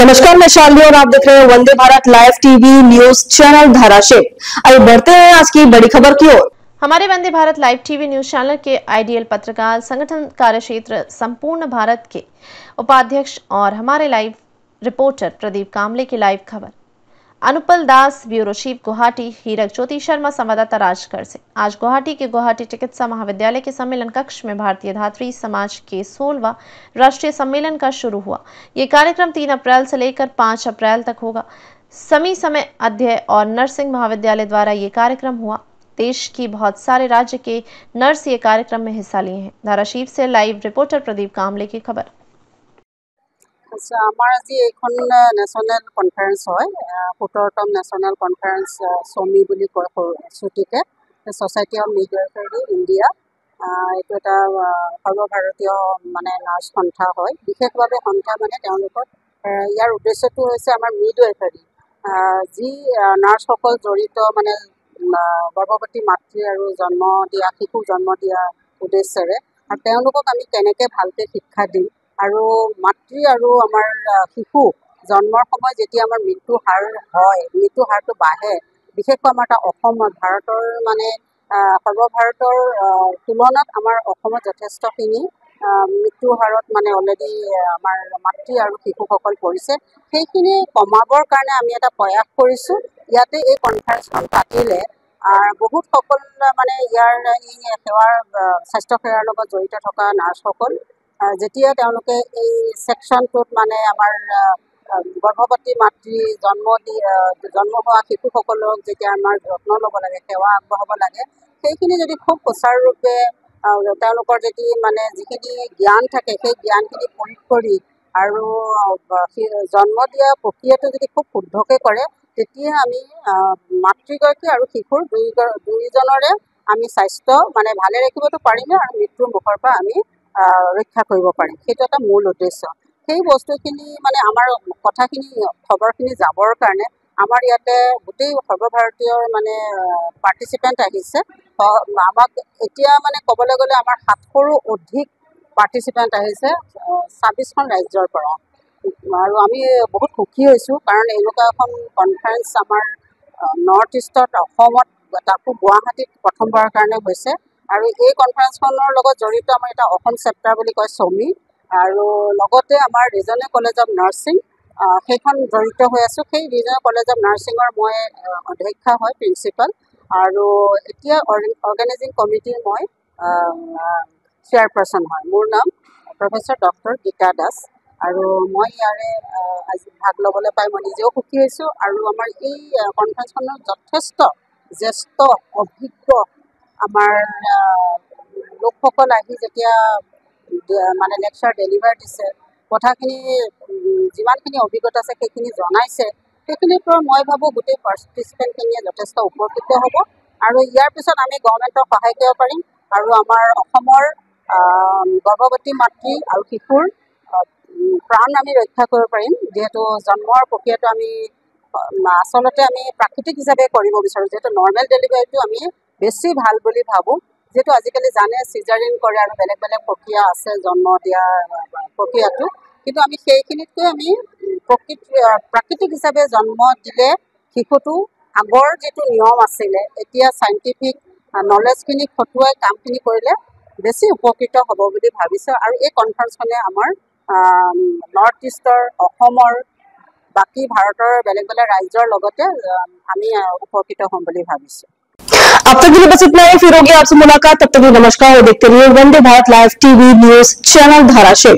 नमस्कार, मैं शालिनी और आप देख रहे हैं Vande Bharat live TV news channel Dharashiv. आइए बढ़ते हैं आज की बड़ी खबर की ओर। हमारे Vande Bharat live TV news channel के आइडियल पत्रकार संगठन कार्यक्षेत्र संपूर्ण भारत के उपाध्यक्ष और हमारे लाइव रिपोर्टर प्रदीप कामले की लाइव खबर। Anupal Das, bureau chief Guwahati. हीरक ज्योति शर्मा, संवाददाता राजगढ़ से। आज गुवाहाटी के गुवाहाटी चिकित्सा महाविद्यालय के सम्मेलन कक्ष में भारतीय धात्री समाज के 16वां राष्ट्रीय सम्मेलन का शुरू हुआ। ये कार्यक्रम 3 अप्रैल से लेकर 5 अप्रैल तक होगा। समय अध्यय और नर्सिंग महाविद्यालय द्वारा ये कार्यक्रम हुआ। देश की बहुत सारे राज्य के नर्स ये कार्यक्रम में हिस्सा लिए हैं। धाराशिव से लाइव रिपोर्टर प्रदीप कामले की खबर। আচ্ছা, আমাৰ আজি এইখন নেশ্যনেল কনফাৰেন্স হয়, 17তম নেশ্যনেল কনফাৰেন্স চমি বুলি কয় ছুটিকে, ছ'চাইটি অফ মিডৱাইফাৰী ইণ্ডিয়া। এইটো এটা সৰ্বভাৰতীয় মানে নাৰ্ছ সন্থা হয়। বিশেষভাৱে সন্থা মানে তেওঁলোকৰ ইয়াৰ উদ্দেশ্যটো হৈছে আমাৰ মিডৱাইফাৰী, যি নাৰ্ছসকল জড়িত মানে গৰ্ভৱতী মাতৃ আৰু জন্ম দিয়া শিশুক জন্ম দিয়া উদ্দেশ্যেৰে, আৰু তেওঁলোকক আমি কেনেকৈ ভালকৈ শিক্ষা দিম আৰু মাতৃ আৰু আমাৰ শিশু জন্মৰ সময়ত যেতিয়া আমাৰ মৃত্যু হাৰটো বাঢ়ে, বিশেষকৈ আমাৰ এটা অসমত ভাৰতৰ মানে সৰ্বভাৰতৰ তুলনাত আমাৰ অসমত যথেষ্টখিনি মৃত্যু হাৰত মানে অলৰেডি আমাৰ মাতৃ আৰু শিশুসকল পৰিছে। সেইখিনি কমাবৰ কাৰণে আমি এটা প্ৰয়াস কৰিছোঁ। ইয়াতে এই কনফাৰেন্সখন পাতিলে বহুত সকল মানে ইয়াৰ এই সেৱাৰ স্বাস্থ্যসেৱাৰ লগত জড়িত থকা নাৰ্ছসকল যেতিয়া তেওঁলোকে এই ছেকশ্যনটোত মানে আমাৰ গৰ্ভৱতী মাতৃ জন্ম হোৱা শিশুসকলক যেতিয়া আমাৰ যত্ন ল'ব লাগে, সেৱা আগবঢ়াব লাগে, সেইখিনি যদি খুব সুচাৰুৰূপে তেওঁলোকৰ যদি মানে যিখিনি জ্ঞান থাকে সেই জ্ঞানখিনি প্ৰয়োগ কৰি আৰু জন্ম দিয়া প্ৰক্ৰিয়াটো যদি খুব শুদ্ধকৈ কৰে, তেতিয়া আমি মাতৃগৰাকী আৰু শিশুৰ দুয়োজনৰে আমি স্বাস্থ্য মানে ভালে ৰাখিবতো পাৰিমেই আৰু মৃত্যুৰ মুখৰ পৰা আমি ৰক্ষা কৰিব পাৰিম। সেইটো এটা মূল উদ্দেশ্য। সেই বস্তুখিনি মানে আমাৰ কথাখিনি খবৰখিনি যাবৰ কাৰণে আমাৰ ইয়াতে গোটেই সৰ্বভাৰতীয় মানে পাৰ্টিচিপেণ্ট আহিছে। আমাক এতিয়া মানে ক'বলৈ গ'লে আমাৰ 700ৰো অধিক পাৰ্টিচিপেণ্ট আহিছে 26খন ৰাজ্যৰ পৰা, আৰু আমি বহুত সুখী হৈছোঁ কাৰণ এনেকুৱা এখন কনফাৰেন্স আমাৰ নৰ্থ ইষ্টত অসমত তাকো গুৱাহাটীত প্ৰথমবাৰৰ কাৰণে হৈছে। আৰু এই কনফাৰেন্সখনৰ লগত জড়িত আমাৰ এটা অসম চেপ্টাৰ বুলি কয় চমি, আৰু লগতে আমাৰ ৰিজনেল কলেজ অফ নাৰ্ছিং সেইখন জড়িত হৈ আছোঁ। সেই ৰিজনেল কলেজ অফ নাৰ্ছিঙৰ মই অধ্যক্ষা হয়, প্ৰিন্সিপাল, আৰু এতিয়া অৰ্গেনাইজিং কমিটিৰ মই চেয়াৰপাৰ্চন হয়। মোৰ নাম প্ৰফেচৰ ডক্টৰ গীতা দাস, আৰু মই ইয়াৰে আজি ভাগ ল'বলৈ পাই মই নিজেও সুখী হৈছোঁ। আৰু আমাৰ এই কনফাৰেন্সখনত যথেষ্ট জ্যেষ্ঠ অভিজ্ঞ আমাৰ লোকসকল আহি যেতিয়া মানে লেকচাৰ ডেলিভাৰ দিছে, কথাখিনি যিমানখিনি অভিজ্ঞতা আছে সেইখিনি জনাইছে, সেইখিনিৰ পৰা মই ভাবোঁ গোটেই পাৰ্টিচিপেণ্টখিনিয়ে যথেষ্ট উপকৃত হ'ব, আৰু ইয়াৰ পিছত আমি গভৰ্ণমেণ্টক সহায় কৰিব পাৰিম আৰু আমাৰ অসমৰ গৰ্ভৱতী মাতৃ আৰু শিশুৰ প্ৰাণ আমি ৰক্ষা কৰিব পাৰিম। যিহেতু জন্মৰ প্ৰক্ৰিয়াটো আমি আচলতে আমি প্ৰাকৃতিক হিচাপে কৰিব বিচাৰোঁ, যিহেতু নৰ্মেল ডেলিভাৰীটো আমি বেছি ভাল বুলি ভাবোঁ। যিহেতু আজিকালি জানে চিজাৰিন কৰে আৰু বেলেগ বেলেগ প্ৰক্ৰিয়া আছে জন্ম দিয়া প্ৰক্ৰিয়াটো, কিন্তু আমি সেইখিনিতকৈ আমি প্ৰাকৃতিক হিচাপে জন্ম দিলে শিশুটো আগৰ যিটো নিয়ম আছিলে, এতিয়া চাইণ্টিফিক নলেজখিনি খটুৱাই কামখিনি কৰিলে বেছি উপকৃত হ'ব বুলি ভাবিছোঁ। আৰু এই কনফাৰেন্সখনে আমাৰ নৰ্থ ইষ্টৰ অসমৰ বাকী ভাৰতৰ বেলেগ বেলেগ ৰাজ্যৰ লগতে আমি উপকৃত হ'ম বুলি ভাবিছোঁ। अब तक के लिए बस इतना ही, फिर होगी आपसे मुलाकात। तब तक नमस्कार और देखते रहिए Vande Bharat live TV news channel Dharashiv.